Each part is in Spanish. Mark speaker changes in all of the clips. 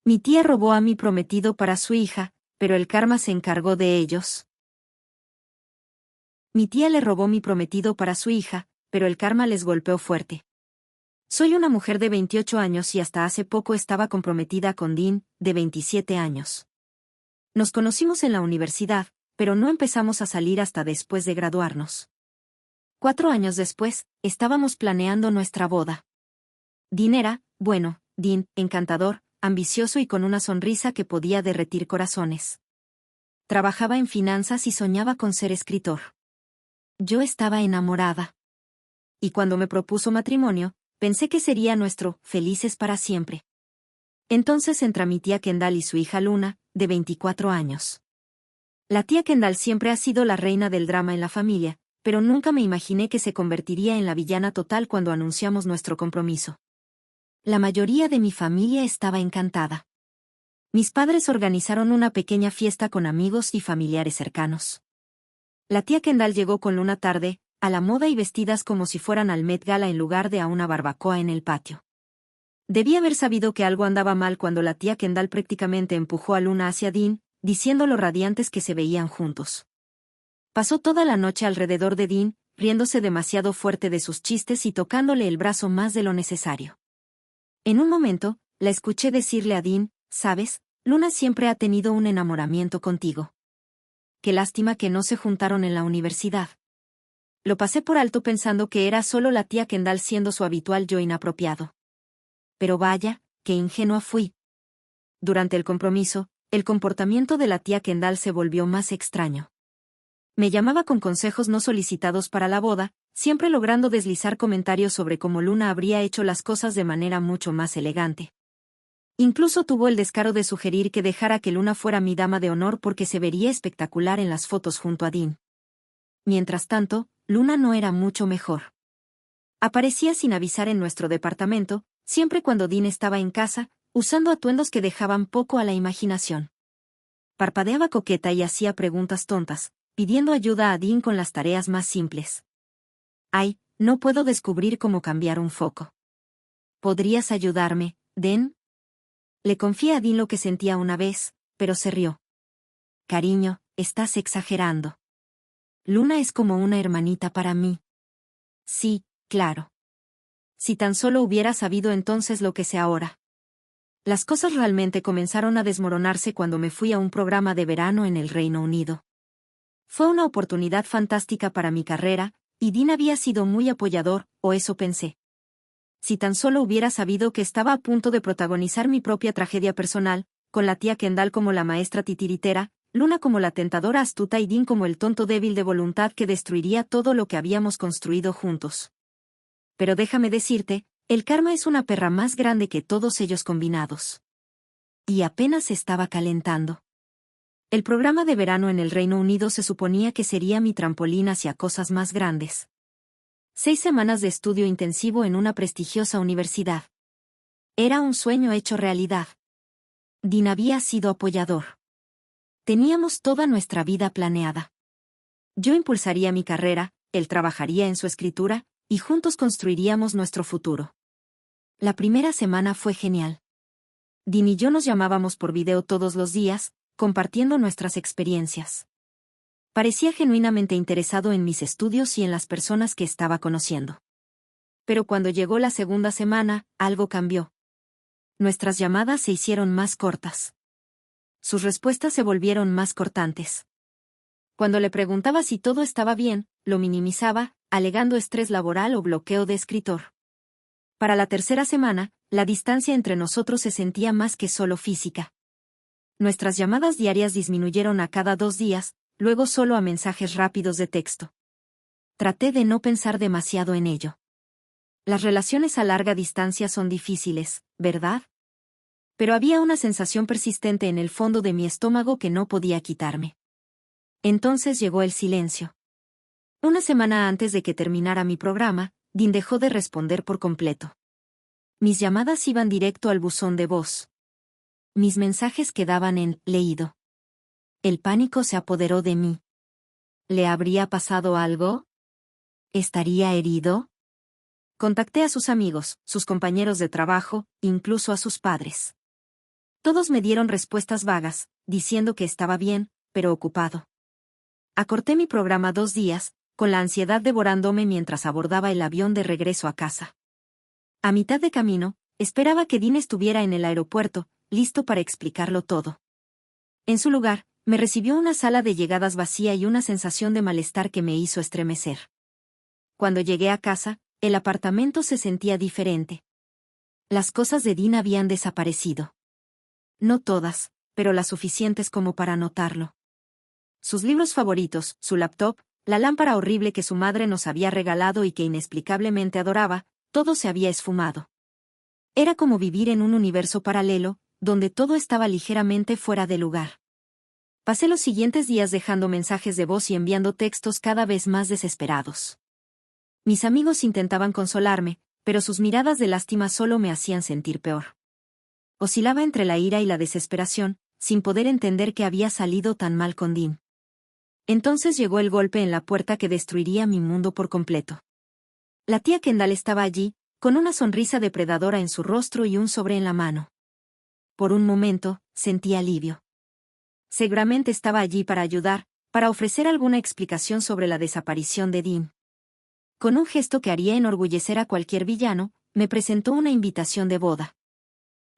Speaker 1: Mi tía robó a mi prometido para su hija, pero el karma se encargó de ellos. Mi tía le robó mi prometido para su hija, pero el karma les golpeó fuerte. Soy una mujer de 28 años y hasta hace poco estaba comprometida con Dean, de 27 años. Nos conocimos en la universidad, pero no empezamos a salir hasta después de graduarnos. 4 años después, estábamos planeando nuestra boda. Dean era, bueno, Dean, encantador, ambicioso y con una sonrisa que podía derretir corazones. Trabajaba en finanzas y soñaba con ser escritor. Yo estaba enamorada. Y cuando me propuso matrimonio, pensé que sería nuestro felices para siempre. Entonces entra mi tía Kendall y su hija Luna, de 24 años. La tía Kendall siempre ha sido la reina del drama en la familia, pero nunca me imaginé que se convertiría en la villana total cuando anunciamos nuestro compromiso. La mayoría de mi familia estaba encantada. Mis padres organizaron una pequeña fiesta con amigos y familiares cercanos. La tía Kendall llegó con Luna tarde, a la moda y vestidas como si fueran al Met Gala en lugar de a una barbacoa en el patio. Debí haber sabido que algo andaba mal cuando la tía Kendall prácticamente empujó a Luna hacia Dean, diciendo lo radiantes que se veían juntos. Pasó toda la noche alrededor de Dean, riéndose demasiado fuerte de sus chistes y tocándole el brazo más de lo necesario. En un momento, la escuché decirle a Dean, «¿Sabes? Luna siempre ha tenido un enamoramiento contigo. Qué lástima que no se juntaron en la universidad». Lo pasé por alto pensando que era solo la tía Kendall siendo su habitual yo inapropiado. Pero vaya, qué ingenua fui. Durante el compromiso, el comportamiento de la tía Kendall se volvió más extraño. Me llamaba con consejos no solicitados para la boda, siempre logrando deslizar comentarios sobre cómo Luna habría hecho las cosas de manera mucho más elegante. Incluso tuvo el descaro de sugerir que dejara que Luna fuera mi dama de honor porque se vería espectacular en las fotos junto a Dean. Mientras tanto, Luna no era mucho mejor. Aparecía sin avisar en nuestro departamento, siempre cuando Dean estaba en casa, usando atuendos que dejaban poco a la imaginación. Parpadeaba coqueta y hacía preguntas tontas, pidiendo ayuda a Dean con las tareas más simples. «Ay, no puedo descubrir cómo cambiar un foco. ¿Podrías ayudarme, Den?» Le confié a Dean lo que sentía una vez, pero se rió. «Cariño, estás exagerando. Luna es como una hermanita para mí». «Sí, claro. Si tan solo hubiera sabido entonces lo que sé ahora». Las cosas realmente comenzaron a desmoronarse cuando me fui a un programa de verano en el Reino Unido. Fue una oportunidad fantástica para mi carrera, y Dean había sido muy apoyador, o eso pensé. Si tan solo hubiera sabido que estaba a punto de protagonizar mi propia tragedia personal, con la tía Kendall como la maestra titiritera, Luna como la tentadora astuta y Dean como el tonto débil de voluntad que destruiría todo lo que habíamos construido juntos. Pero déjame decirte, el karma es una perra más grande que todos ellos combinados. Y apenas se estaba calentando. El programa de verano en el Reino Unido se suponía que sería mi trampolín hacia cosas más grandes. 6 semanas de estudio intensivo en una prestigiosa universidad. Era un sueño hecho realidad. Dean había sido apoyador. Teníamos toda nuestra vida planeada. Yo impulsaría mi carrera, él trabajaría en su escritura, y juntos construiríamos nuestro futuro. La primera semana fue genial. Dean y yo nos llamábamos por video todos los días, compartiendo nuestras experiencias. Parecía genuinamente interesado en mis estudios y en las personas que estaba conociendo. Pero cuando llegó la segunda semana, algo cambió. Nuestras llamadas se hicieron más cortas. Sus respuestas se volvieron más cortantes. Cuando le preguntaba si todo estaba bien, lo minimizaba, alegando estrés laboral o bloqueo de escritor. Para la tercera semana, la distancia entre nosotros se sentía más que solo física. Nuestras llamadas diarias disminuyeron a cada 2 días, luego solo a mensajes rápidos de texto. Traté de no pensar demasiado en ello. Las relaciones a larga distancia son difíciles, ¿verdad? Pero había una sensación persistente en el fondo de mi estómago que no podía quitarme. Entonces llegó el silencio. Una semana antes de que terminara mi programa, Dean dejó de responder por completo. Mis llamadas iban directo al buzón de voz. Mis mensajes quedaban en leído. El pánico se apoderó de mí. ¿Le habría pasado algo? ¿Estaría herido? Contacté a sus amigos, sus compañeros de trabajo, incluso a sus padres. Todos me dieron respuestas vagas, diciendo que estaba bien, pero ocupado. Acorté mi programa 2 días, con la ansiedad devorándome mientras abordaba el avión de regreso a casa. A mitad de camino, esperaba que Dean estuviera en el aeropuerto, listo para explicarlo todo. En su lugar, me recibió una sala de llegadas vacía y una sensación de malestar que me hizo estremecer. Cuando llegué a casa, el apartamento se sentía diferente. Las cosas de Dean habían desaparecido. No todas, pero las suficientes como para notarlo. Sus libros favoritos, su laptop, la lámpara horrible que su madre nos había regalado y que inexplicablemente adoraba, todo se había esfumado. Era como vivir en un universo paralelo, donde todo estaba ligeramente fuera de lugar. Pasé los siguientes días dejando mensajes de voz y enviando textos cada vez más desesperados. Mis amigos intentaban consolarme, pero sus miradas de lástima solo me hacían sentir peor. Oscilaba entre la ira y la desesperación, sin poder entender que había salido tan mal con Dean. Entonces llegó el golpe en la puerta que destruiría mi mundo por completo. La tía Kendall estaba allí, con una sonrisa depredadora en su rostro y un sobre en la mano. Por un momento, sentí alivio. Seguramente estaba allí para ayudar, para ofrecer alguna explicación sobre la desaparición de Dean. Con un gesto que haría enorgullecer a cualquier villano, me presentó una invitación de boda.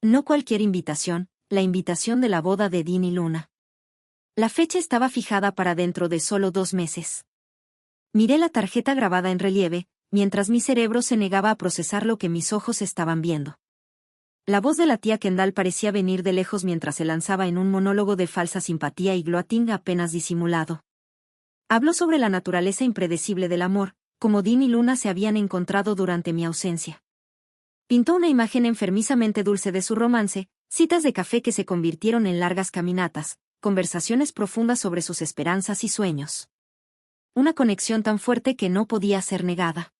Speaker 1: No cualquier invitación, la invitación de la boda de Dean y Luna. La fecha estaba fijada para dentro de solo 2 meses. Miré la tarjeta grabada en relieve, mientras mi cerebro se negaba a procesar lo que mis ojos estaban viendo. La voz de la tía Kendall parecía venir de lejos mientras se lanzaba en un monólogo de falsa simpatía y gloating apenas disimulado. Habló sobre la naturaleza impredecible del amor, como Dean y Luna se habían encontrado durante mi ausencia. Pintó una imagen enfermizamente dulce de su romance, citas de café que se convirtieron en largas caminatas, conversaciones profundas sobre sus esperanzas y sueños. Una conexión tan fuerte que no podía ser negada.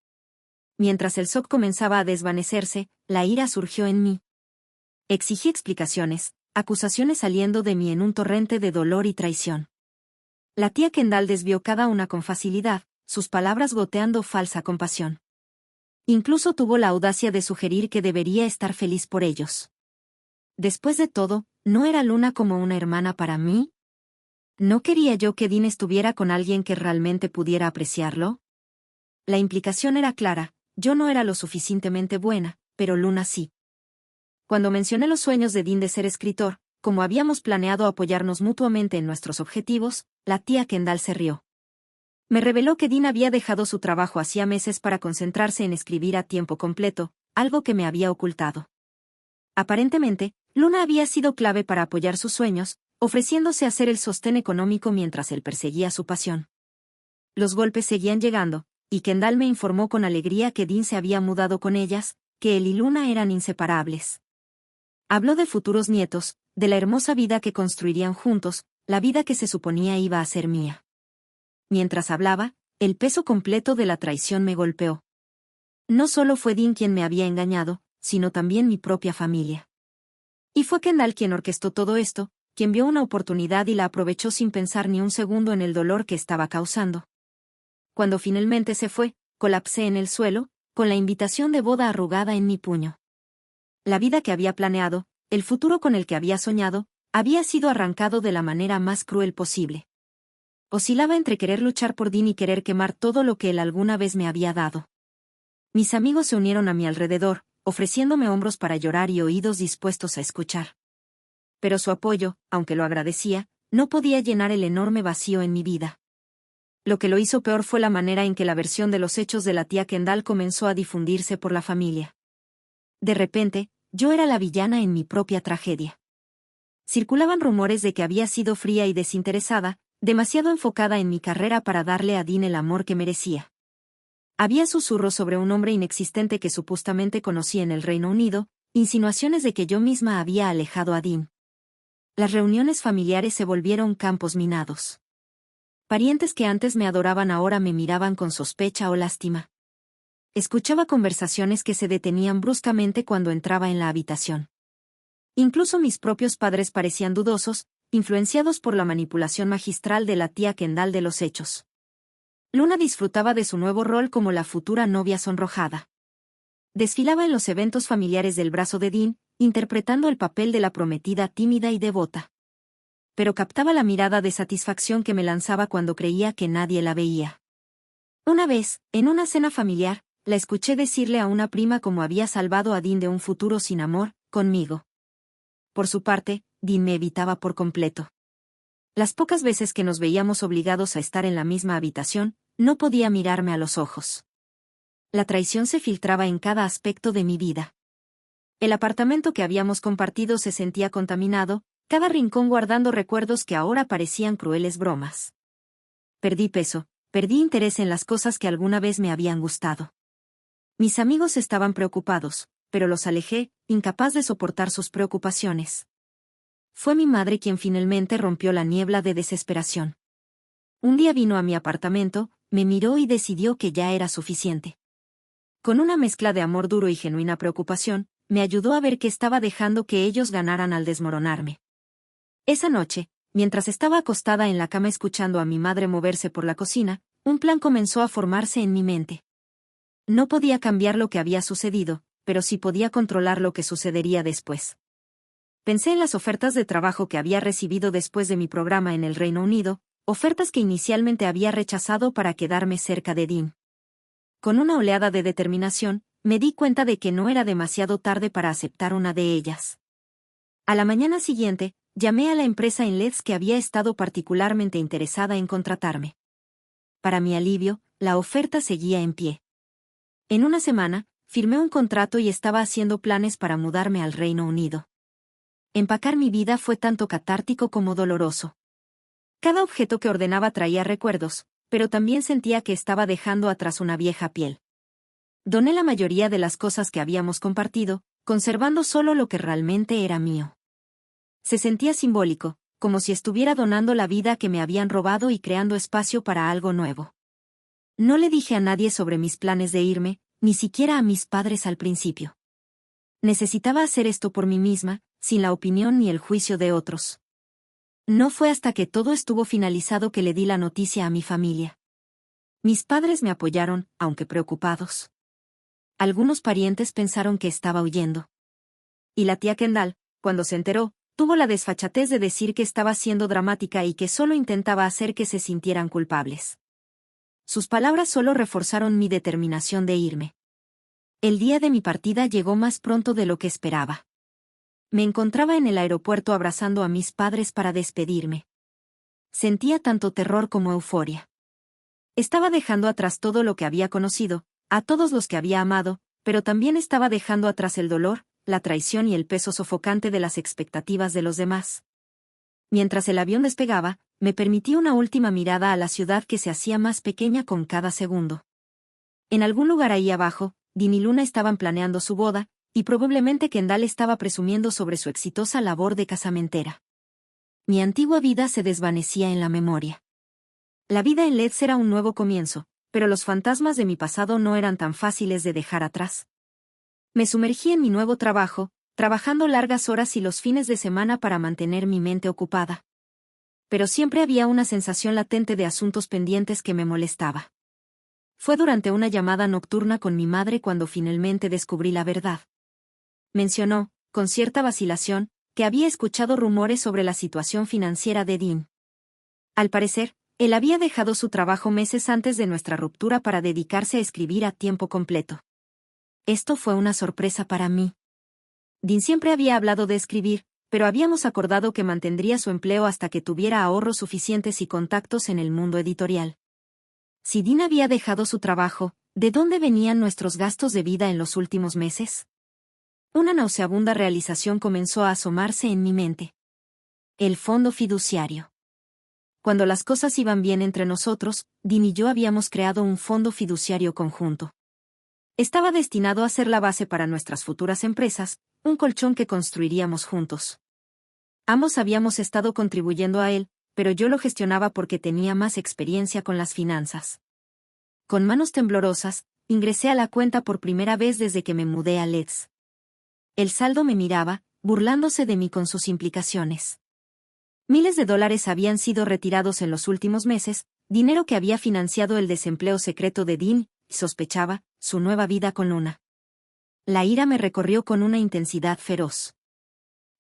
Speaker 1: Mientras el shock comenzaba a desvanecerse, la ira surgió en mí. Exigí explicaciones, acusaciones saliendo de mí en un torrente de dolor y traición. La tía Kendall desvió cada una con facilidad, sus palabras goteando falsa compasión. Incluso tuvo la audacia de sugerir que debería estar feliz por ellos. Después de todo, ¿no era Luna como una hermana para mí? ¿No quería yo que Dean estuviera con alguien que realmente pudiera apreciarlo? La implicación era clara, yo no era lo suficientemente buena, pero Luna sí. Cuando mencioné los sueños de Dean de ser escritor, como habíamos planeado apoyarnos mutuamente en nuestros objetivos, la tía Kendall se rió. Me reveló que Dean había dejado su trabajo hacía meses para concentrarse en escribir a tiempo completo, algo que me había ocultado. Aparentemente, Luna había sido clave para apoyar sus sueños, ofreciéndose a ser el sostén económico mientras él perseguía su pasión. Los golpes seguían llegando, y Kendall me informó con alegría que Dean se había mudado con ellas, que él y Luna eran inseparables. Habló de futuros nietos, de la hermosa vida que construirían juntos, la vida que se suponía iba a ser mía. Mientras hablaba, el peso completo de la traición me golpeó. No solo fue Dean quien me había engañado, sino también mi propia familia. Y fue Kendall quien orquestó todo esto, quien vio una oportunidad y la aprovechó sin pensar ni un segundo en el dolor que estaba causando. Cuando finalmente se fue, colapsé en el suelo, con la invitación de boda arrugada en mi puño. La vida que había planeado, el futuro con el que había soñado, había sido arrancado de la manera más cruel posible. Oscilaba entre querer luchar por Dean y querer quemar todo lo que él alguna vez me había dado. Mis amigos se unieron a mi alrededor, ofreciéndome hombros para llorar y oídos dispuestos a escuchar. Pero su apoyo, aunque lo agradecía, no podía llenar el enorme vacío en mi vida. Lo que lo hizo peor fue la manera en que la versión de los hechos de la tía Kendall comenzó a difundirse por la familia. De repente, yo era la villana en mi propia tragedia. Circulaban rumores de que había sido fría y desinteresada, demasiado enfocada en mi carrera para darle a Dean el amor que merecía. Había susurros sobre un hombre inexistente que supuestamente conocí en el Reino Unido, insinuaciones de que yo misma había alejado a Dean. Las reuniones familiares se volvieron campos minados. Parientes que antes me adoraban ahora me miraban con sospecha o lástima. Escuchaba conversaciones que se detenían bruscamente cuando entraba en la habitación. Incluso mis propios padres parecían dudosos, influenciados por la manipulación magistral de la tía Kendall de los hechos. Luna disfrutaba de su nuevo rol como la futura novia sonrojada. Desfilaba en los eventos familiares del brazo de Dean, interpretando el papel de la prometida tímida y devota. Pero captaba la mirada de satisfacción que me lanzaba cuando creía que nadie la veía. Una vez, en una cena familiar, la escuché decirle a una prima cómo había salvado a Dean de un futuro sin amor, conmigo. Por su parte, Dean me evitaba por completo. Las pocas veces que nos veíamos obligados a estar en la misma habitación, no podía mirarme a los ojos. La traición se filtraba en cada aspecto de mi vida. El apartamento que habíamos compartido se sentía contaminado, cada rincón guardando recuerdos que ahora parecían crueles bromas. Perdí peso, perdí interés en las cosas que alguna vez me habían gustado. Mis amigos estaban preocupados, pero los alejé, incapaz de soportar sus preocupaciones. Fue mi madre quien finalmente rompió la niebla de desesperación. Un día vino a mi apartamento, me miró y decidió que ya era suficiente. Con una mezcla de amor duro y genuina preocupación, me ayudó a ver que estaba dejando que ellos ganaran al desmoronarme. Esa noche, mientras estaba acostada en la cama escuchando a mi madre moverse por la cocina, un plan comenzó a formarse en mi mente. No podía cambiar lo que había sucedido, pero sí podía controlar lo que sucedería después. Pensé en las ofertas de trabajo que había recibido después de mi programa en el Reino Unido, ofertas que inicialmente había rechazado para quedarme cerca de Dean. Con una oleada de determinación, me di cuenta de que no era demasiado tarde para aceptar una de ellas. A la mañana siguiente, llamé a la empresa en Leeds que había estado particularmente interesada en contratarme. Para mi alivio, la oferta seguía en pie. En una semana, firmé un contrato y estaba haciendo planes para mudarme al Reino Unido. Empacar mi vida fue tanto catártico como doloroso. Cada objeto que ordenaba traía recuerdos, pero también sentía que estaba dejando atrás una vieja piel. Doné la mayoría de las cosas que habíamos compartido, conservando solo lo que realmente era mío. Se sentía simbólico, como si estuviera donando la vida que me habían robado y creando espacio para algo nuevo. No le dije a nadie sobre mis planes de irme, ni siquiera a mis padres al principio. Necesitaba hacer esto por mí misma, sin la opinión ni el juicio de otros. No fue hasta que todo estuvo finalizado que le di la noticia a mi familia. Mis padres me apoyaron, aunque preocupados. Algunos parientes pensaron que estaba huyendo. Y la tía Kendall, cuando se enteró, tuvo la desfachatez de decir que estaba siendo dramática y que solo intentaba hacer que se sintieran culpables. Sus palabras solo reforzaron mi determinación de irme. El día de mi partida llegó más pronto de lo que esperaba. Me encontraba en el aeropuerto abrazando a mis padres para despedirme. Sentía tanto terror como euforia. Estaba dejando atrás todo lo que había conocido, a todos los que había amado, pero también estaba dejando atrás el dolor, la traición y el peso sofocante de las expectativas de los demás. Mientras el avión despegaba, me permití una última mirada a la ciudad que se hacía más pequeña con cada segundo. En algún lugar ahí abajo, Dean y Luna estaban planeando su boda, y probablemente Kendall estaba presumiendo sobre su exitosa labor de casamentera. Mi antigua vida se desvanecía en la memoria. La vida en Leeds era un nuevo comienzo, pero los fantasmas de mi pasado no eran tan fáciles de dejar atrás. Me sumergí en mi nuevo trabajo, trabajando largas horas y los fines de semana para mantener mi mente ocupada. Pero siempre había una sensación latente de asuntos pendientes que me molestaba. Fue durante una llamada nocturna con mi madre cuando finalmente descubrí la verdad. Mencionó, con cierta vacilación, que había escuchado rumores sobre la situación financiera de Dean. Al parecer, él había dejado su trabajo meses antes de nuestra ruptura para dedicarse a escribir a tiempo completo. Esto fue una sorpresa para mí. Dean siempre había hablado de escribir, pero habíamos acordado que mantendría su empleo hasta que tuviera ahorros suficientes y contactos en el mundo editorial. Si Dean había dejado su trabajo, ¿de dónde venían nuestros gastos de vida en los últimos meses? Una nauseabunda realización comenzó a asomarse en mi mente. El fondo fiduciario. Cuando las cosas iban bien entre nosotros, Dean y yo habíamos creado un fondo fiduciario conjunto. Estaba destinado a ser la base para nuestras futuras empresas, un colchón que construiríamos juntos. Ambos habíamos estado contribuyendo a él, pero yo lo gestionaba porque tenía más experiencia con las finanzas. Con manos temblorosas, ingresé a la cuenta por primera vez desde que me mudé a Leeds. El saldo me miraba, burlándose de mí con sus implicaciones. Miles de dólares habían sido retirados en los últimos meses, dinero que había financiado el desempleo secreto de Dean, y sospechaba, su nueva vida con Luna. La ira me recorrió con una intensidad feroz.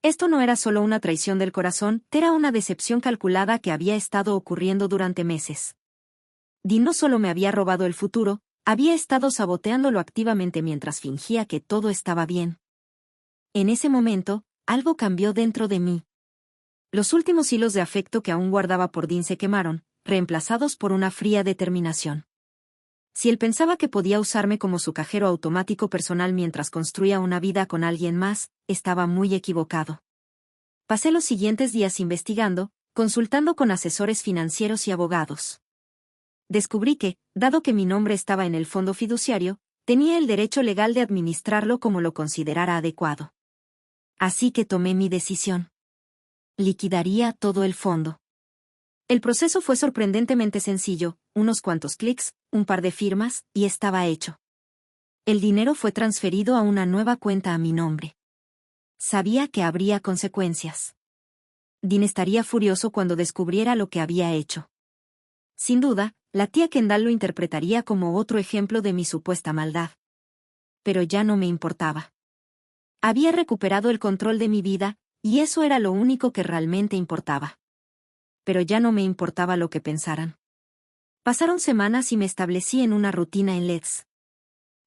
Speaker 1: Esto no era solo una traición del corazón, era una decepción calculada que había estado ocurriendo durante meses. Dean no solo me había robado el futuro, había estado saboteándolo activamente mientras fingía que todo estaba bien. En ese momento, algo cambió dentro de mí. Los últimos hilos de afecto que aún guardaba por Dean se quemaron, reemplazados por una fría determinación. Si él pensaba que podía usarme como su cajero automático personal mientras construía una vida con alguien más, estaba muy equivocado. Pasé los siguientes días investigando, consultando con asesores financieros y abogados. Descubrí que, dado que mi nombre estaba en el fondo fiduciario, tenía el derecho legal de administrarlo como lo considerara adecuado. Así que tomé mi decisión. Liquidaría todo el fondo. El proceso fue sorprendentemente sencillo, unos cuantos clics, un par de firmas, y estaba hecho. El dinero fue transferido a una nueva cuenta a mi nombre. Sabía que habría consecuencias. Dean estaría furioso cuando descubriera lo que había hecho. Sin duda, la tía Kendall lo interpretaría como otro ejemplo de mi supuesta maldad. Pero ya no me importaba. Había recuperado el control de mi vida, y eso era lo único que realmente importaba. Pero ya no me importaba lo que pensaran. Pasaron semanas y me establecí en una rutina en Leeds.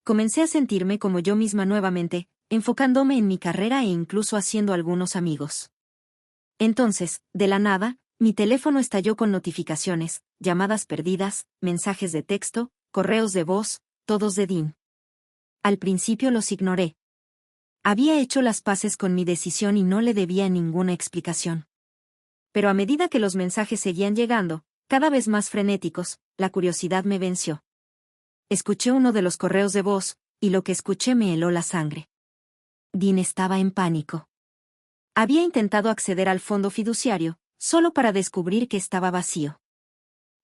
Speaker 1: Comencé a sentirme como yo misma nuevamente, enfocándome en mi carrera e incluso haciendo algunos amigos. Entonces, de la nada, mi teléfono estalló con notificaciones, llamadas perdidas, mensajes de texto, correos de voz, todos de Dean. Al principio los ignoré. Había hecho las paces con mi decisión y no le debía ninguna explicación. Pero a medida que los mensajes seguían llegando, cada vez más frenéticos, la curiosidad me venció. Escuché uno de los correos de voz, y lo que escuché me heló la sangre. Dean estaba en pánico. Había intentado acceder al fondo fiduciario, solo para descubrir que estaba vacío.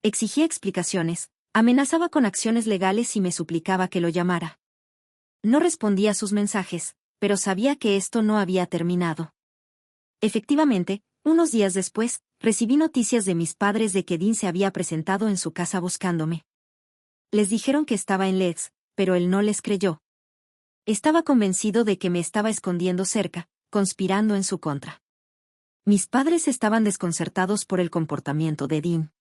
Speaker 1: Exigía explicaciones, amenazaba con acciones legales y me suplicaba que lo llamara. No respondía a sus mensajes, pero sabía que esto no había terminado. Efectivamente, unos días después, recibí noticias de mis padres de que Dean se había presentado en su casa buscándome. Les dijeron que estaba en Leeds, pero él no les creyó. Estaba convencido de que me estaba escondiendo cerca, conspirando en su contra. Mis padres estaban desconcertados por el comportamiento de Dean.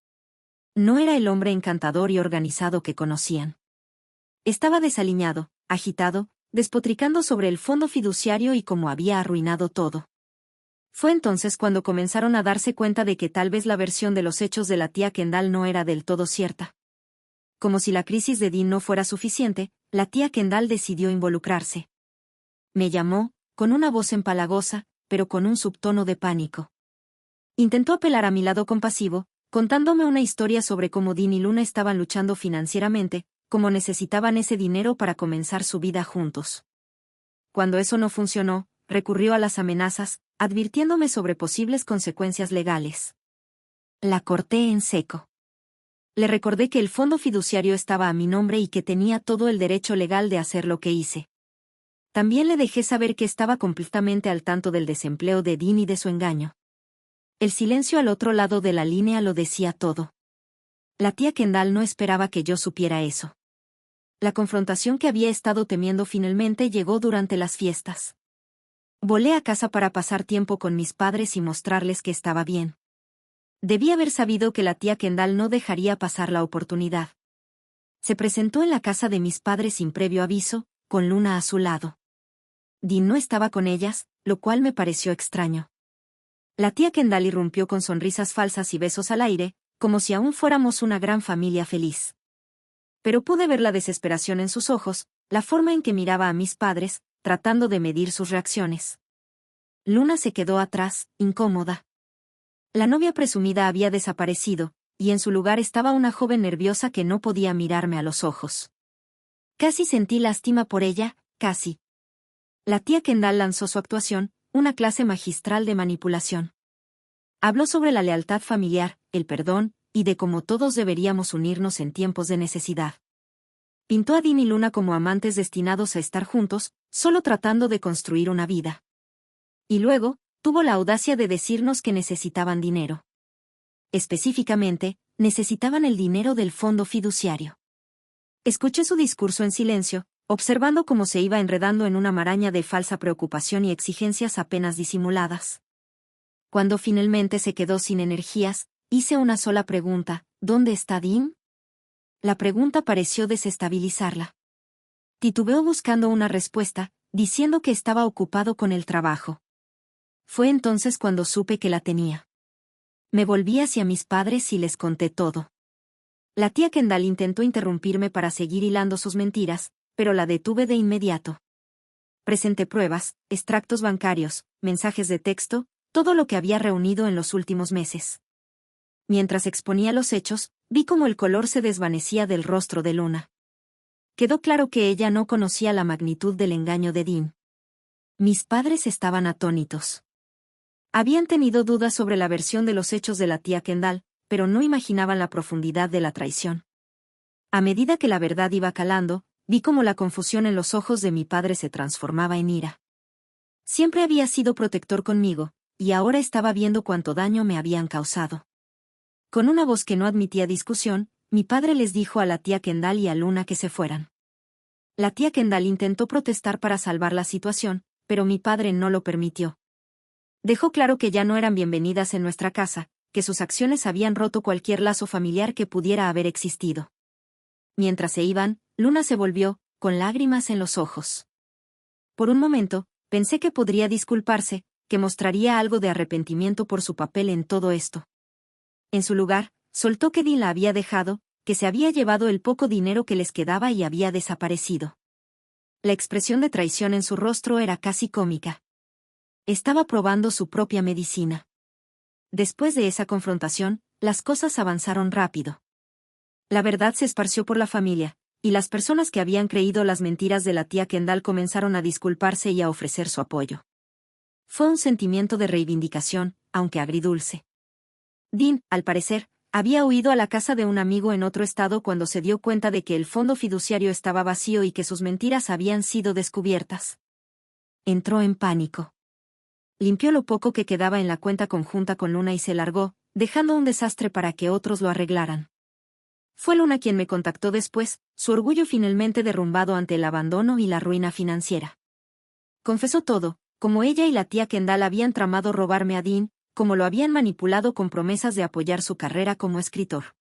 Speaker 1: No era el hombre encantador y organizado que conocían. Estaba desaliñado, agitado, despotricando sobre el fondo fiduciario y cómo había arruinado todo. Fue entonces cuando comenzaron a darse cuenta de que tal vez la versión de los hechos de la tía Kendall no era del todo cierta. Como si la crisis de Dean no fuera suficiente, la tía Kendall decidió involucrarse. Me llamó, con una voz empalagosa, pero con un subtono de pánico. Intentó apelar a mi lado compasivo, contándome una historia sobre cómo Dean y Luna estaban luchando financieramente, cómo necesitaban ese dinero para comenzar su vida juntos. Cuando eso no funcionó, recurrió a las amenazas, advirtiéndome sobre posibles consecuencias legales. La corté en seco. Le recordé que el fondo fiduciario estaba a mi nombre y que tenía todo el derecho legal de hacer lo que hice. También le dejé saber que estaba completamente al tanto del desempleo de Dean y de su engaño. El silencio al otro lado de la línea lo decía todo. La tía Kendall no esperaba que yo supiera eso. La confrontación que había estado temiendo finalmente llegó durante las fiestas. Volé a casa para pasar tiempo con mis padres y mostrarles que estaba bien. Debí haber sabido que la tía Kendall no dejaría pasar la oportunidad. Se presentó en la casa de mis padres sin previo aviso, con Luna a su lado. Dean no estaba con ellas, lo cual me pareció extraño. La tía Kendall irrumpió con sonrisas falsas y besos al aire, como si aún fuéramos una gran familia feliz. Pero pude ver la desesperación en sus ojos, la forma en que miraba a mis padres, tratando de medir sus reacciones. Luna se quedó atrás, incómoda. La novia presumida había desaparecido, y en su lugar estaba una joven nerviosa que no podía mirarme a los ojos. Casi sentí lástima por ella, casi. La tía Kendall lanzó su actuación, una clase magistral de manipulación. Habló sobre la lealtad familiar, el perdón, y de cómo todos deberíamos unirnos en tiempos de necesidad. Pintó a Dean y Luna como amantes destinados a estar juntos, solo tratando de construir una vida. Y luego, tuvo la audacia de decirnos que necesitaban dinero. Específicamente, necesitaban el dinero del fondo fiduciario. Escuché su discurso en silencio, observando cómo se iba enredando en una maraña de falsa preocupación y exigencias apenas disimuladas. Cuando finalmente se quedó sin energías, hice una sola pregunta: ¿dónde está Dean? La pregunta pareció desestabilizarla. Titubeó buscando una respuesta, diciendo que estaba ocupado con el trabajo. Fue entonces cuando supe que la tenía. Me volví hacia mis padres y les conté todo. La tía Kendall intentó interrumpirme para seguir hilando sus mentiras, pero la detuve de inmediato. Presenté pruebas, extractos bancarios, mensajes de texto, todo lo que había reunido en los últimos meses. Mientras exponía los hechos, vi cómo el color se desvanecía del rostro de Luna. Quedó claro que ella no conocía la magnitud del engaño de Dean. Mis padres estaban atónitos. Habían tenido dudas sobre la versión de los hechos de la tía Kendall, pero no imaginaban la profundidad de la traición. A medida que la verdad iba calando, vi cómo la confusión en los ojos de mi padre se transformaba en ira. Siempre había sido protector conmigo, y ahora estaba viendo cuánto daño me habían causado. Con una voz que no admitía discusión, mi padre les dijo a la tía Kendall y a Luna que se fueran. La tía Kendall intentó protestar para salvar la situación, pero mi padre no lo permitió. Dejó claro que ya no eran bienvenidas en nuestra casa, que sus acciones habían roto cualquier lazo familiar que pudiera haber existido. Mientras se iban, Luna se volvió, con lágrimas en los ojos. Por un momento, pensé que podría disculparse, que mostraría algo de arrepentimiento por su papel en todo esto. En su lugar, soltó que Dean la había dejado, que se había llevado el poco dinero que les quedaba y había desaparecido. La expresión de traición en su rostro era casi cómica. Estaba probando su propia medicina. Después de esa confrontación, las cosas avanzaron rápido. La verdad se esparció por la familia, y las personas que habían creído las mentiras de la tía Kendall comenzaron a disculparse y a ofrecer su apoyo. Fue un sentimiento de reivindicación, aunque agridulce. Dean, al parecer, había huido a la casa de un amigo en otro estado cuando se dio cuenta de que el fondo fiduciario estaba vacío y que sus mentiras habían sido descubiertas. Entró en pánico. Limpió lo poco que quedaba en la cuenta conjunta con Luna y se largó, dejando un desastre para que otros lo arreglaran. Fue Luna quien me contactó después, su orgullo finalmente derrumbado ante el abandono y la ruina financiera. Confesó todo, como ella y la tía Kendall habían tramado robarme a Dean, como lo habían manipulado con promesas de apoyar su carrera como escritor.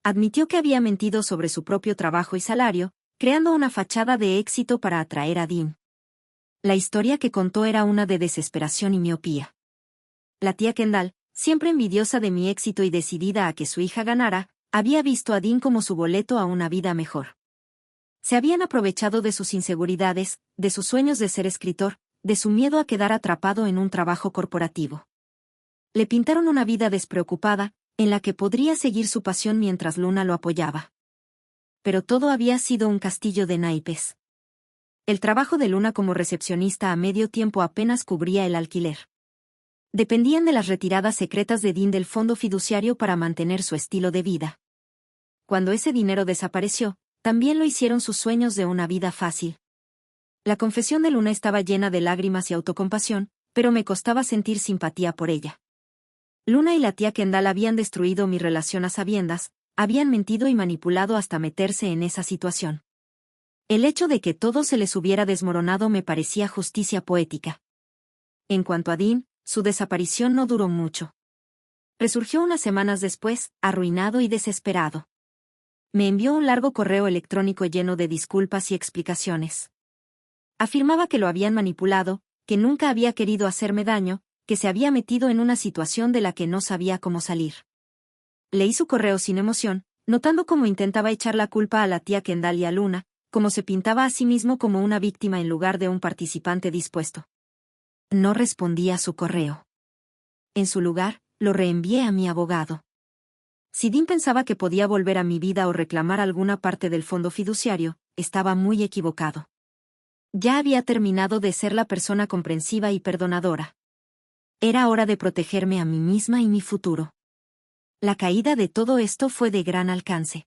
Speaker 1: Admitió que había mentido sobre su propio trabajo y salario, creando una fachada de éxito para atraer a Dean. La historia que contó era una de desesperación y miopía. La tía Kendall, siempre envidiosa de mi éxito y decidida a que su hija ganara, había visto a Dean como su boleto a una vida mejor. Se habían aprovechado de sus inseguridades, de sus sueños de ser escritor, de su miedo a quedar atrapado en un trabajo corporativo. Le pintaron una vida despreocupada, en la que podría seguir su pasión mientras Luna lo apoyaba. Pero todo había sido un castillo de naipes. El trabajo de Luna como recepcionista a medio tiempo apenas cubría el alquiler. Dependían de las retiradas secretas de Dean del fondo fiduciario para mantener su estilo de vida. Cuando ese dinero desapareció, también lo hicieron sus sueños de una vida fácil. La confesión de Luna estaba llena de lágrimas y autocompasión, pero me costaba sentir simpatía por ella. Luna y la tía Kendall habían destruido mi relación a sabiendas, habían mentido y manipulado hasta meterse en esa situación. El hecho de que todo se les hubiera desmoronado me parecía justicia poética. En cuanto a Dean, su desaparición no duró mucho. Resurgió unas semanas después, arruinado y desesperado. Me envió un largo correo electrónico lleno de disculpas y explicaciones. Afirmaba que lo habían manipulado, que nunca había querido hacerme daño, que se había metido en una situación de la que no sabía cómo salir. Leí su correo sin emoción, notando cómo intentaba echar la culpa a la tía Kendall y a Luna, cómo se pintaba a sí mismo como una víctima en lugar de un participante dispuesto. No respondí a su correo. En su lugar, lo reenvié a mi abogado. Si Dean pensaba que podía volver a mi vida o reclamar alguna parte del fondo fiduciario, estaba muy equivocado. Ya había terminado de ser la persona comprensiva y perdonadora. Era hora de protegerme a mí misma y mi futuro. La caída de todo esto fue de gran alcance.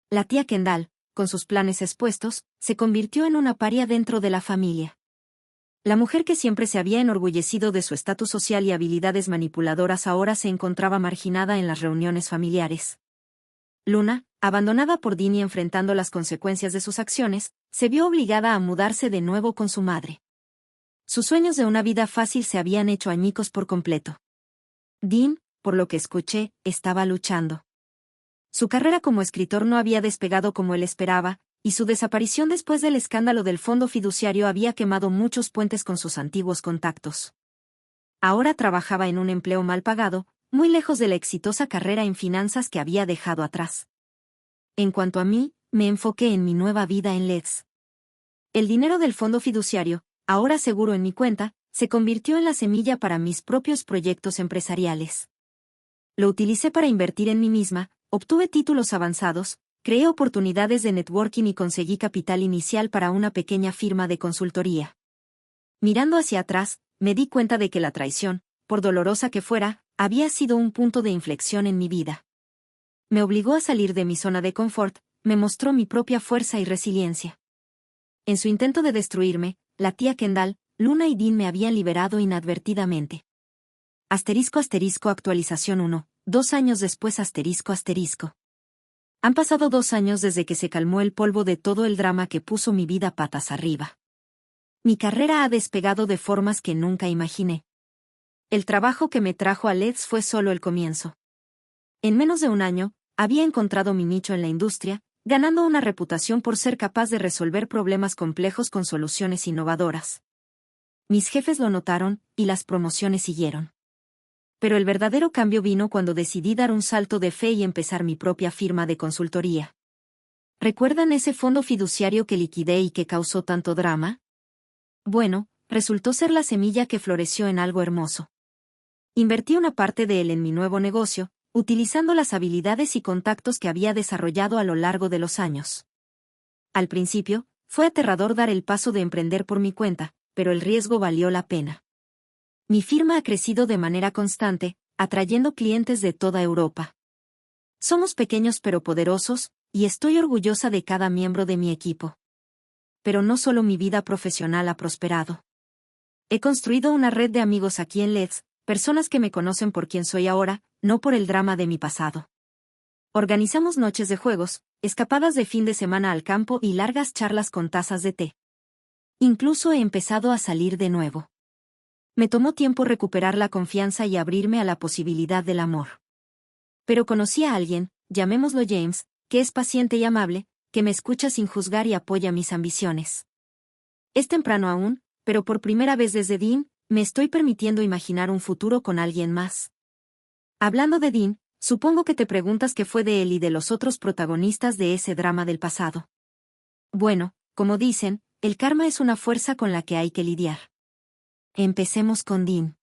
Speaker 1: La tía Kendall, con sus planes expuestos, se convirtió en una paria dentro de la familia. La mujer que siempre se había enorgullecido de su estatus social y habilidades manipuladoras ahora se encontraba marginada en las reuniones familiares. Luna, abandonada por Dean y enfrentando las consecuencias de sus acciones, se vio obligada a mudarse de nuevo con su madre. Sus sueños de una vida fácil se habían hecho añicos por completo. Dean, por lo que escuché, estaba luchando. Su carrera como escritor no había despegado como él esperaba, y su desaparición después del escándalo del fondo fiduciario había quemado muchos puentes con sus antiguos contactos. Ahora trabajaba en un empleo mal pagado, muy lejos de la exitosa carrera en finanzas que había dejado atrás. En cuanto a mí, me enfoqué en mi nueva vida en Leeds. El dinero del fondo fiduciario, ahora seguro en mi cuenta, se convirtió en la semilla para mis propios proyectos empresariales. Lo utilicé para invertir en mí misma, obtuve títulos avanzados, creé oportunidades de networking y conseguí capital inicial para una pequeña firma de consultoría. Mirando hacia atrás, me di cuenta de que la traición, por dolorosa que fuera, había sido un punto de inflexión en mi vida. Me obligó a salir de mi zona de confort, me mostró mi propia fuerza y resiliencia. En su intento de destruirme, la tía Kendall, Luna y Dean me habían liberado inadvertidamente. Actualización 1, 2 años después ***. Han pasado 2 años desde que se calmó el polvo de todo el drama que puso mi vida patas arriba. Mi carrera ha despegado de formas que nunca imaginé. El trabajo que me trajo a Leeds fue solo el comienzo. En menos de un año, había encontrado mi nicho en la industria, ganando una reputación por ser capaz de resolver problemas complejos con soluciones innovadoras. Mis jefes lo notaron, y las promociones siguieron. Pero el verdadero cambio vino cuando decidí dar un salto de fe y empezar mi propia firma de consultoría. ¿Recuerdan ese fondo fiduciario que liquidé y que causó tanto drama? Bueno, resultó ser la semilla que floreció en algo hermoso. Invertí una parte de él en mi nuevo negocio, utilizando las habilidades y contactos que había desarrollado a lo largo de los años. Al principio, fue aterrador dar el paso de emprender por mi cuenta, pero el riesgo valió la pena. Mi firma ha crecido de manera constante, atrayendo clientes de toda Europa. Somos pequeños pero poderosos, y estoy orgullosa de cada miembro de mi equipo. Pero no solo mi vida profesional ha prosperado. He construido una red de amigos aquí en Leeds, personas que me conocen por quien soy ahora, no por el drama de mi pasado. Organizamos noches de juegos, escapadas de fin de semana al campo y largas charlas con tazas de té. Incluso he empezado a salir de nuevo. Me tomó tiempo recuperar la confianza y abrirme a la posibilidad del amor. Pero conocí a alguien, llamémoslo James, que es paciente y amable, que me escucha sin juzgar y apoya mis ambiciones. Es temprano aún, pero por primera vez desde Dean, me estoy permitiendo imaginar un futuro con alguien más. Hablando de Dean, supongo que te preguntas qué fue de él y de los otros protagonistas de ese drama del pasado. Bueno, como dicen, el karma es una fuerza con la que hay que lidiar. Empecemos con Dean.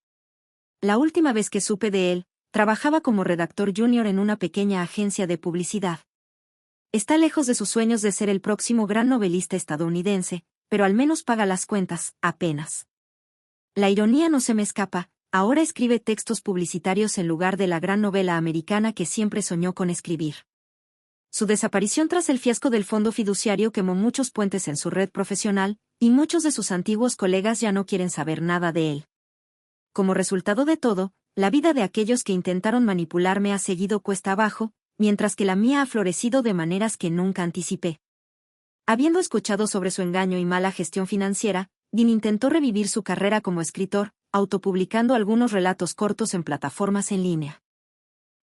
Speaker 1: La última vez que supe de él, trabajaba como redactor junior en una pequeña agencia de publicidad. Está lejos de sus sueños de ser el próximo gran novelista estadounidense, pero al menos paga las cuentas, apenas. La ironía no se me escapa, ahora escribe textos publicitarios en lugar de la gran novela americana que siempre soñó con escribir. Su desaparición tras el fiasco del fondo fiduciario quemó muchos puentes en su red profesional, y muchos de sus antiguos colegas ya no quieren saber nada de él. Como resultado de todo, la vida de aquellos que intentaron manipularme ha seguido cuesta abajo, mientras que la mía ha florecido de maneras que nunca anticipé. Habiendo escuchado sobre su engaño y mala gestión financiera, Dean intentó revivir su carrera como escritor, autopublicando algunos relatos cortos en plataformas en línea.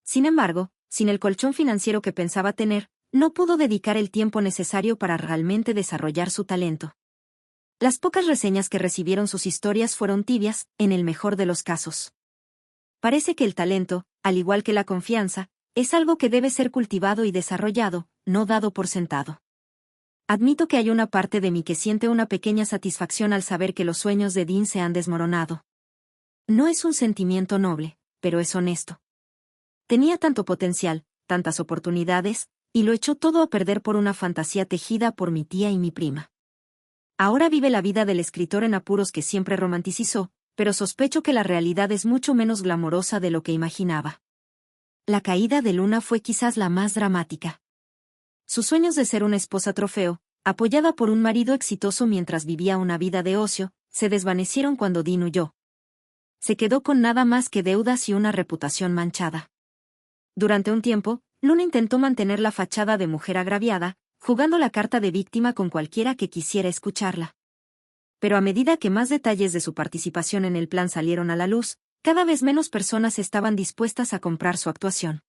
Speaker 1: Sin embargo, sin el colchón financiero que pensaba tener, no pudo dedicar el tiempo necesario para realmente desarrollar su talento. Las pocas reseñas que recibieron sus historias fueron tibias, en el mejor de los casos. Parece que el talento, al igual que la confianza, es algo que debe ser cultivado y desarrollado, no dado por sentado. Admito que hay una parte de mí que siente una pequeña satisfacción al saber que los sueños de Dean se han desmoronado. No es un sentimiento noble, pero es honesto. Tenía tanto potencial, tantas oportunidades, y lo echó todo a perder por una fantasía tejida por mi tía y mi prima. Ahora vive la vida del escritor en apuros que siempre romanticizó, pero sospecho que la realidad es mucho menos glamorosa de lo que imaginaba. La caída de Luna fue quizás la más dramática. Sus sueños de ser una esposa trofeo, apoyada por un marido exitoso mientras vivía una vida de ocio, se desvanecieron cuando Dean huyó. Se quedó con nada más que deudas y una reputación manchada. Durante un tiempo, Luna intentó mantener la fachada de mujer agraviada, jugando la carta de víctima con cualquiera que quisiera escucharla. Pero a medida que más detalles de su participación en el plan salieron a la luz, cada vez menos personas estaban dispuestas a comprar su actuación.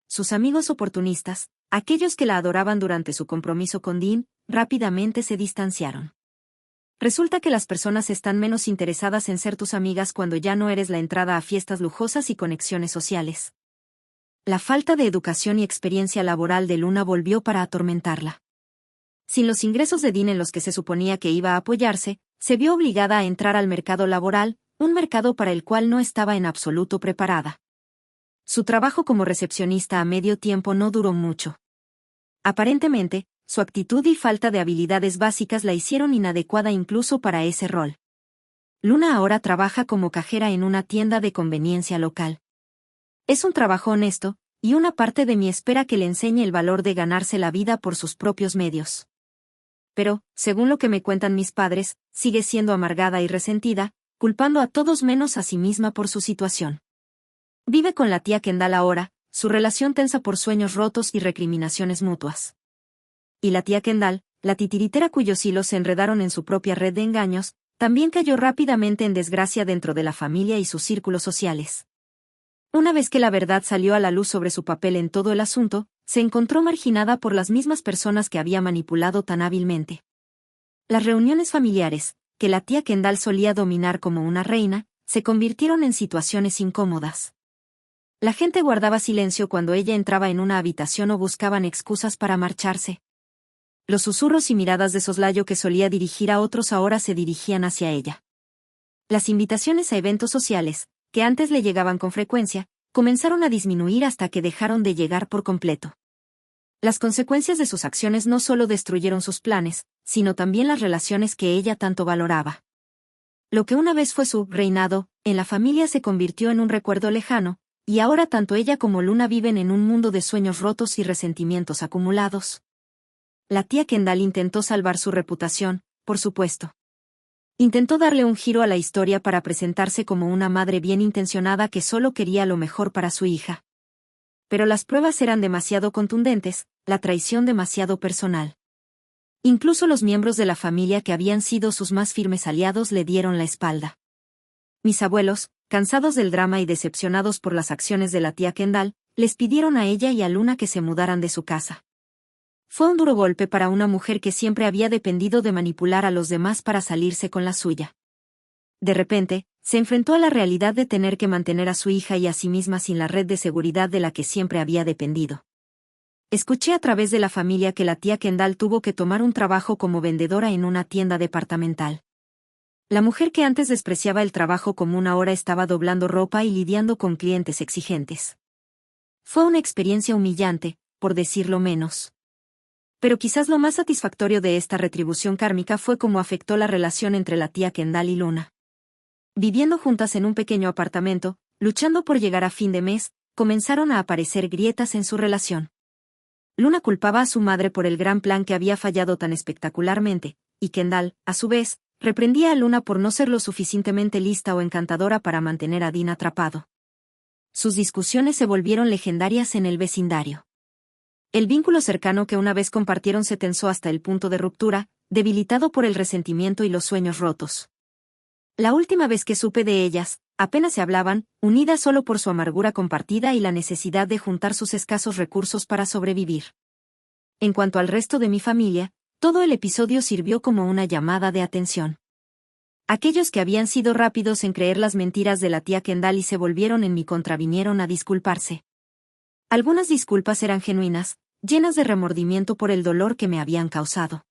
Speaker 1: Sus amigos oportunistas, aquellos que la adoraban durante su compromiso con Dean, rápidamente se distanciaron. Resulta que las personas están menos interesadas en ser tus amigas cuando ya no eres la entrada a fiestas lujosas y conexiones sociales. La falta de educación y experiencia laboral de Luna volvió para atormentarla. Sin los ingresos de Dean en los que se suponía que iba a apoyarse, se vio obligada a entrar al mercado laboral, un mercado para el cual no estaba en absoluto preparada. Su trabajo como recepcionista a medio tiempo no duró mucho. Aparentemente, su actitud y falta de habilidades básicas la hicieron inadecuada incluso para ese rol. Luna ahora trabaja como cajera en una tienda de conveniencia local. Es un trabajo honesto, y una parte de mí espera que le enseñe el valor de ganarse la vida por sus propios medios. Pero, según lo que me cuentan mis padres, sigue siendo amargada y resentida, culpando a todos menos a sí misma por su situación. Vive con la tía Kendall ahora, su relación tensa por sueños rotos y recriminaciones mutuas. Y la tía Kendall, la titiritera cuyos hilos se enredaron en su propia red de engaños, también cayó rápidamente en desgracia dentro de la familia y sus círculos sociales. Una vez que la verdad salió a la luz sobre su papel en todo el asunto, se encontró marginada por las mismas personas que había manipulado tan hábilmente. Las reuniones familiares, que la tía Kendall solía dominar como una reina, se convirtieron en situaciones incómodas. La gente guardaba silencio cuando ella entraba en una habitación o buscaban excusas para marcharse. Los susurros y miradas de soslayo que solía dirigir a otros ahora se dirigían hacia ella. Las invitaciones a eventos sociales, que antes le llegaban con frecuencia, comenzaron a disminuir hasta que dejaron de llegar por completo. Las consecuencias de sus acciones no solo destruyeron sus planes, sino también las relaciones que ella tanto valoraba. Lo que una vez fue su reinado, en la familia se convirtió en un recuerdo lejano, y ahora tanto ella como Luna viven en un mundo de sueños rotos y resentimientos acumulados. La tía Kendall intentó salvar su reputación, por supuesto. Intentó darle un giro a la historia para presentarse como una madre bien intencionada que solo quería lo mejor para su hija. Pero las pruebas eran demasiado contundentes, la traición demasiado personal. Incluso los miembros de la familia que habían sido sus más firmes aliados le dieron la espalda. Mis abuelos, cansados del drama y decepcionados por las acciones de la tía Kendall, les pidieron a ella y a Luna que se mudaran de su casa. Fue un duro golpe para una mujer que siempre había dependido de manipular a los demás para salirse con la suya. De repente, se enfrentó a la realidad de tener que mantener a su hija y a sí misma sin la red de seguridad de la que siempre había dependido. Escuché a través de la familia que la tía Kendall tuvo que tomar un trabajo como vendedora en una tienda departamental. La mujer que antes despreciaba el trabajo común ahora estaba doblando ropa y lidiando con clientes exigentes. Fue una experiencia humillante, por decirlo menos. Pero quizás lo más satisfactorio de esta retribución kármica fue cómo afectó la relación entre la tía Kendall y Luna. Viviendo juntas en un pequeño apartamento, luchando por llegar a fin de mes, comenzaron a aparecer grietas en su relación. Luna culpaba a su madre por el gran plan que había fallado tan espectacularmente, y Kendall, a su vez, reprendía a Luna por no ser lo suficientemente lista o encantadora para mantener a Dean atrapado. Sus discusiones se volvieron legendarias en el vecindario. El vínculo cercano que una vez compartieron se tensó hasta el punto de ruptura, debilitado por el resentimiento y los sueños rotos. La última vez que supe de ellas, apenas se hablaban, unidas solo por su amargura compartida y la necesidad de juntar sus escasos recursos para sobrevivir. En cuanto al resto de mi familia, todo el episodio sirvió como una llamada de atención. Aquellos que habían sido rápidos en creer las mentiras de la tía Kendall y se volvieron en mi contra vinieron a disculparse. Algunas disculpas eran genuinas, llenas de remordimiento por el dolor que me habían causado.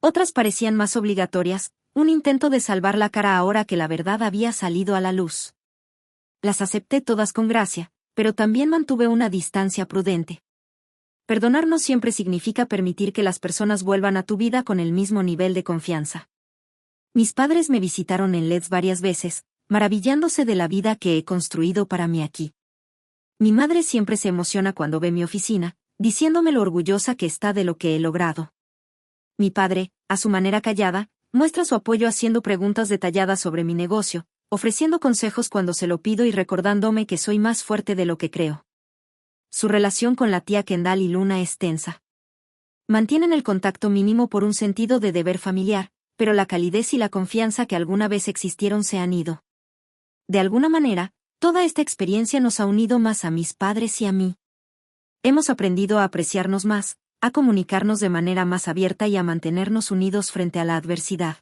Speaker 1: Otras parecían más obligatorias, un intento de salvar la cara ahora que la verdad había salido a la luz. Las acepté todas con gracia, pero también mantuve una distancia prudente. Perdonar no siempre significa permitir que las personas vuelvan a tu vida con el mismo nivel de confianza. Mis padres me visitaron en Leeds varias veces, maravillándose de la vida que he construido para mí aquí. Mi madre siempre se emociona cuando ve mi oficina, diciéndome lo orgullosa que está de lo que he logrado. Mi padre, a su manera callada, muestra su apoyo haciendo preguntas detalladas sobre mi negocio, ofreciendo consejos cuando se lo pido y recordándome que soy más fuerte de lo que creo. su relación con la tía Kendall y Luna es tensa. Mantienen el contacto mínimo por un sentido de deber familiar, pero la calidez y la confianza que alguna vez existieron se han ido. De alguna manera, toda esta experiencia nos ha unido más a mis padres y a mí. Hemos aprendido a apreciarnos más, a comunicarnos de manera más abierta y a mantenernos unidos frente a la adversidad.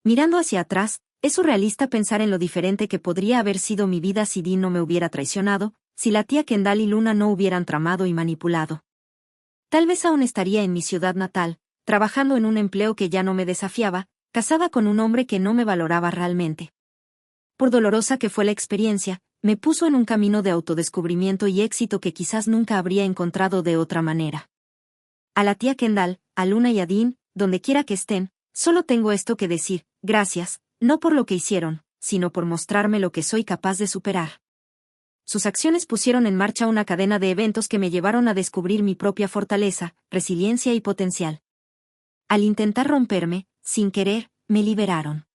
Speaker 1: Mirando hacia atrás, es surrealista pensar en lo diferente que podría haber sido mi vida si Dean no me hubiera traicionado, si la tía Kendall y Luna no hubieran tramado y manipulado. Tal vez aún estaría en mi ciudad natal, trabajando en un empleo que ya no me desafiaba, casada con un hombre que no me valoraba realmente. Por dolorosa que fue la experiencia, me puso en un camino de autodescubrimiento y éxito que quizás nunca habría encontrado de otra manera. A la tía Kendall, a Luna y a Dean, donde quiera que estén, solo tengo esto que decir: gracias, no por lo que hicieron, sino por mostrarme lo que soy capaz de superar. Sus acciones pusieron en marcha una cadena de eventos que me llevaron a descubrir mi propia fortaleza, resiliencia y potencial. Al intentar romperme, sin querer, me liberaron.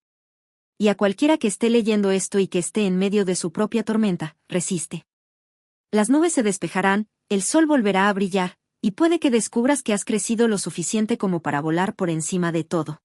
Speaker 1: Y a cualquiera que esté leyendo esto y que esté en medio de su propia tormenta, resiste. Las nubes se despejarán, el sol volverá a brillar, y puede que descubras que has crecido lo suficiente como para volar por encima de todo.